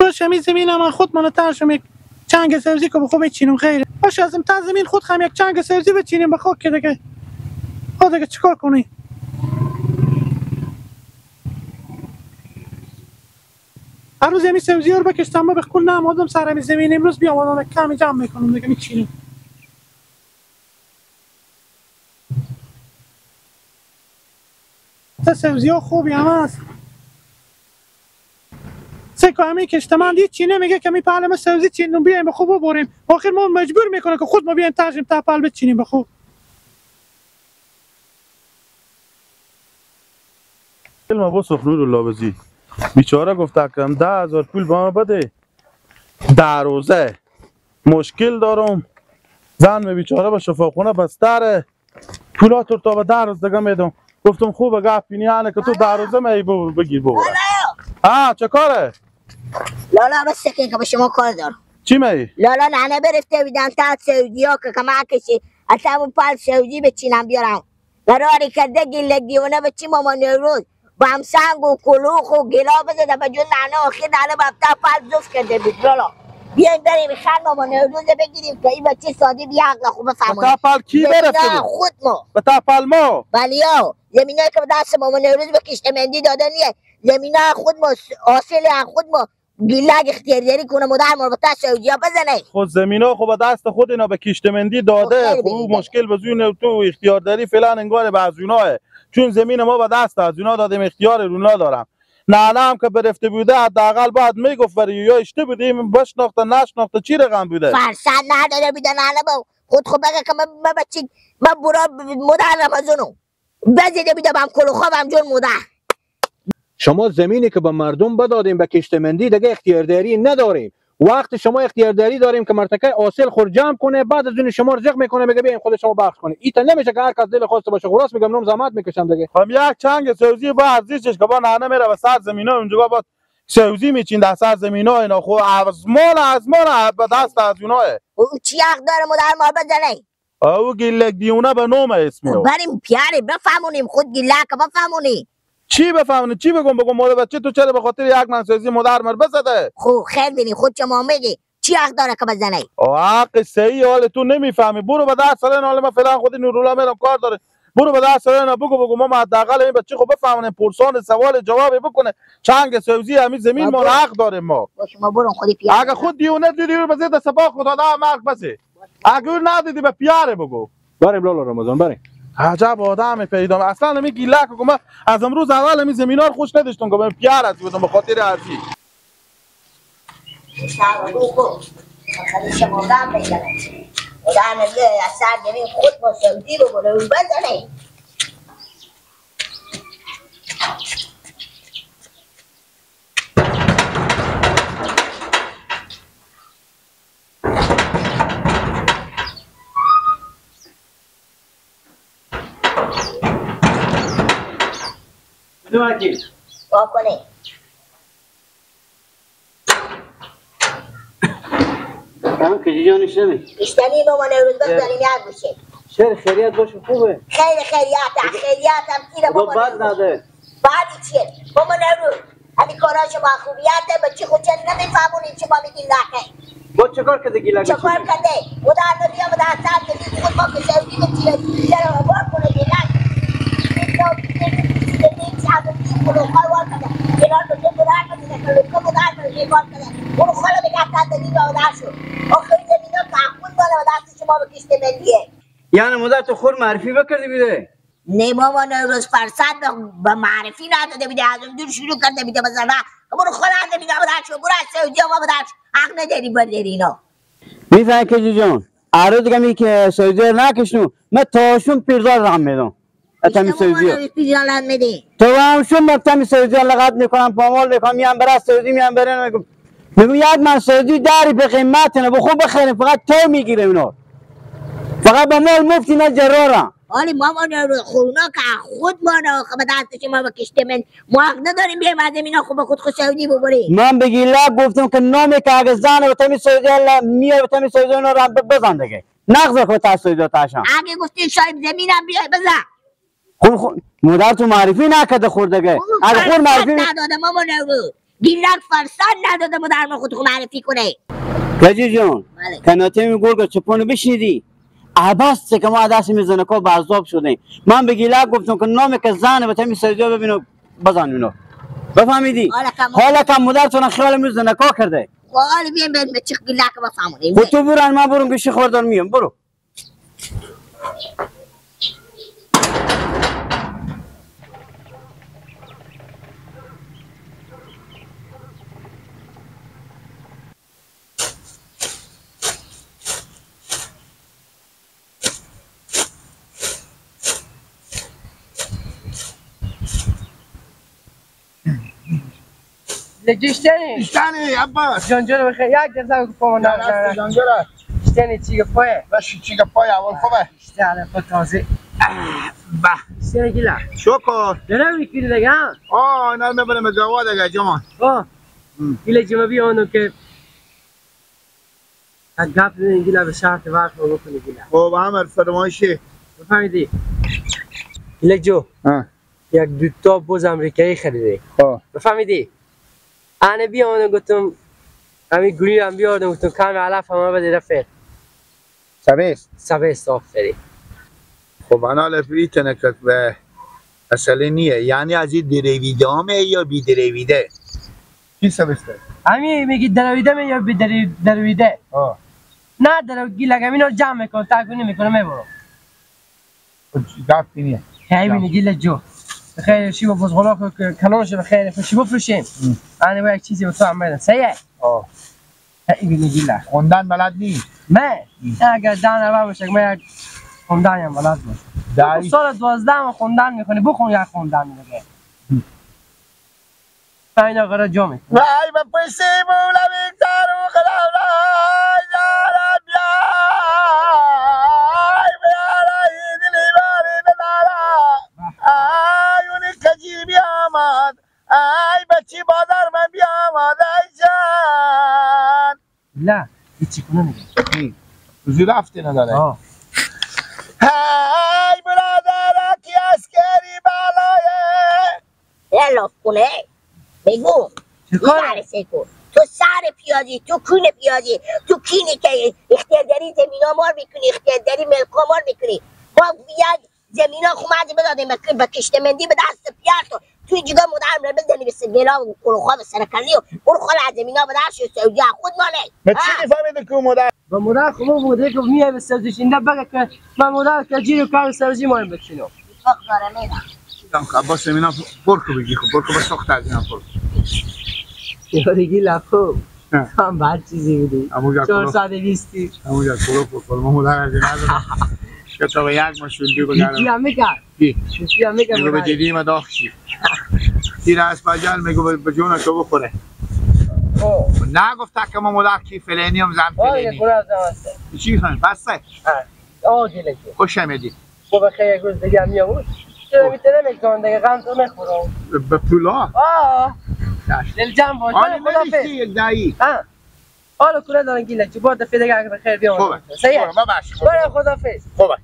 باشه همین زمین من خود منترشم یک چنگ سبزی که بخوام بچینم خیره باشه از تا زمین خود هم یک چنگ سبزی بچینیم بخواد که دیگه خود دیگه چیکار کنی هر روز همین سبزی رو بکشتم ما به کل نمادم سر همین زمین امروز بیام آدم کمی جمع میکنم دیگه میچینم تا سبزی ها خوبی هم هست سکو همین کشته من دید چینه میگه که می پهلم سبزی چینم بیایم به خوب ببریم آخر ما مجبور میکنه که خود ما بیایم ترجیم تا پهل بچینیم به خوب ما با سخنور لابزی بیچاره گفته کم 10,000 پول با ما بده 10 روزه مشکل دارم زن بیچاره به شفاخونه بستره پولات رو تا به 10 روز دیگه میدم گفتم خوبه گپ اینه که تو 10 روزه می بگیر ببر چه کاره لالا بس که به شما کار دارم چی می لالا ننه برفته بودن تا سعودی ها که کمکشی اصلا اون پال سعودی بچینم بیارم قراری کرده گله دیونه بچی ماما نوروز با هم سنگ و کلوخ و گلا بزده به جون ننه آخر ننه بفته پال زوف کرده بود لالا بیایم بریم خر ماما نوروز بگیریم که این بچه سادی بیا عقل خوب بفهمونه بتا پال کی برفته بود؟ خود ما بتا پال ما؟ بلی ها زمینه که به دست ماما نوروز به کشتمندی دادن نیه زمینه خود ما حاصل خود ما گیلگ اختیارداری کنه مادر ما بتا سعودی ها بزنه خود زمینا خب به دست خود اینا به کشتمندی داده خب مشکل بزون تو اختیارداری فعلا انگار به از اوناه چون زمین ما به دست از اونا دادیم اختیار رونا دارم نه هم که برفته بوده حداقل باید میگفت یا اشته بودیم بشناخته نشناخته چی رقم بوده فرصت نداده بوده نه با خود خب بگه که من بچه من برا مادر رمزونو بزیده بوده بهم کلو خوابم جون مادر شما زمینی که به مردم بدادیم به کشتمندی دیگه اختیارداری نداریم وقت شما اختیارداری داریم که مرتکه حاصل خور جمع کنه بعد از اون شما رزق میکنه میگه بیاین خود شما بخش کنه ایت نمیشه که هر کس دل خواست باشه خلاص میگم نم زحمت میکشم دیگه خب یک چنگ سوزی با ارزشش که با ننه میره به سر زمینا اونجا با سوزی میچین در سر زمینا اینا خب از مال به دست از اوناه او چی حق داره مادر ما بزنه او گیلک دیونه به نام اسمی بریم پیاره بفهمونیم خود گیلک بفهمونی چی بفهمونی چی بگم مادر بچه تو چرا به خاطر یک من سوزی مادر مر بزده خب خیر بینی خود شما میگی چی حق داره که بزنه حق صحیح حال تو نمیفهمی برو به درس سال حال من فعلا خودی نورولا میرم کار داره برو به درس سال بگو ما حداقل این بچه خب بفهمونه پرسان سوال جواب بکنه چنگ سوزی همین زمین ما حق داریم ما شما برون خودی پیاره اگه خود دیونه دیدی رو بزید سپاه خدا دا مرگ بسی اگه ندیدی به پیاره بگو بریم لالا رمضان بریم عجب آدم پیدا اصلا نمی گیلک که من از امروز اول می زمینا رو خوش نداشتم که من پیار از بودم به خاطر ارزی شما هم بزنه خدا نمیده از سر زمین خود با سعودی بکنه و بزنه واکنه همه کجی جانش نمی اشتنی با من امروز بگذاریم یاد بشه شهر خیریت باشه خوبه خیلی خیریت هم تیره با من بد نده بعدی چیه با من امروز همین کاراش با خوبیته بچه خود چه نمیفهمونیم چه با میگین لحه با چه کار کده گیلگه چه کار کده مدر نبیا مدر سر دید خود با کشوری بچیره چرا بار کنه گیلگ یعنی مادر تو خور معرفی بکردی بیده نه بابا نوروز فرصت به معرفی نداده بیده از اون دور شروع کرده بیده بزنه برو خود هم بیده بدر شو برو از سعودی ها بدر حق نداری برداری اینا میفهمی کجی جان عرض دیگه می که سعودی رو نکشنو من تاشون پیرزار رقم میدم اتمی سعودی تو همشون بکتمی سعودی رو لغت میکنم پامال میکنم میان برای سعودی میان برای میگم یک من سعودی داری به قیمت نه بخون بخیریم فقط تو میگیره اونا فقط با مال مفتی نه جرارم حالی ماما خونا که خود مانا به دستش ما بکشته من ما حق نداریم بیایم از اینا خوب خود سعودی ببریم من به گیلک گفتم که نامی که اگه زن و تمی سعودی میاد و تمی سعودی رو بزن دیگه نغزه خود تا سعودی تاشم اگه گفتی شاید زمینم بیای بزن خب مادر تو معرفی نکرده خوردگه اگه خود معرفی نداده ماما نورو گیلک فرسان نداده بود در خود معرفی کنه. گجی جان کناته میگور که چپونو بشنیدی عباس که ما دست میزنه که بعضاب شدیم. من به گیلک گفتم که نام که زنه و تمی سرجا ببینو بزن اینو بفهمیدی؟ حالا که مادرتون خیال میزنه که کرده حالا بیایم به چیخ گیلک بفهمونیم. خود تو برو من برو گوشی خوردن میام برو. اشتانی عباس جانجا بخیر یک درصد کوپا نه جانجا اشتانی چیگه پایه باشه چیگه پای اول خوبه اشتانی خود تازه به اشتانی گیلا شکر داره میکنی دیگه ها اینا رو میبرم جواد دیگه جمان گیلا جمع بیانو که از گپ زنین گیلا به شرط وقت رو بکنی گیلا خب عمر فرمایشی بفهمیدی گیلا جو یک دوتا بوز امریکایی خریده بفهمیدی انا بیانو گفتم همین گوری هم بیاردم گفتم کم علف همه بده رفت سبیست آفری خب انا لفی تنکت به اصلی نیه یعنی از این درویده همه یا بی درویده چی سبسته؟ همین میگی درویده می یا بی درویده نه درویدگی لگم اینا رو جمع میکن تاکنی میکنه میبرو گفتی نیه همین گیل جو بخیر شیبا بزغلاق کلانش بخیر شیبا فروشیم انا با یک چیزی به تو هم بدن سیه این گیله خوندن بلد نیست نه اگر دان اول باشه من یک خوندن هم بلد باشه سال 12 هم خوندن میکنی بخون یک خوندن میگه فاینا قرار جو میکنی وای با پسی مولا بیکتارو خلالای یارم یای بیارای دلی باری ندارا اونی کجی بیامد ای بچی بادر من بیامد ای جان نه هیچی کنه میگه روزی رفتی نداره های برادر کی اسکری بالایه یه کنه بگو میرسه کن تو سر پیازی تو کون پیازی تو کینی که اختیارداری زمینا مار میکنی اختیارداری ملکا مار میکنی ما یک زمینا خمازی بدادیم به کشتمندی به دست پیار توی جگاه مدرم رو بزنی به سگیلا و کلوخواه به سرکلی و برو خال از زمینا به دست سعودی خود ماله به چی میفهمیده که مدر با مدر خوبه بوده که میای به سعودی شینده بگه که من مدر که جیر و کار سعودی مایم بچینو فقط داره میدم عباس زمینا برکو بگی خب برکو به سخت از اینا برکو یارگی لفو هم بعد چیزی بودی 420 همونجا کلوخ ما مدر از اینا دارم که تو به یک مشوندی بگرم یکی هم میکرد یکی هم میکرد میگو به دیدی ما داخشی تیر از پجل میگو به جون تو بخوره نه گفت که ما مدر کی فلانی هم زن فلانی چی خواهیم بسته گیله که خوش همیدی خب بخیر یک روز دیگه هم میامود چرا میتونه میکنم دیگه غم تو نخورم به پولا؟ دل جمع باش حالی نمیشتی یک دایی حالا کنه دارن گیله چه با دفعه دیگه اگه بخیر بیامود خوبه خوبه ما باش برای خدافظ خوبه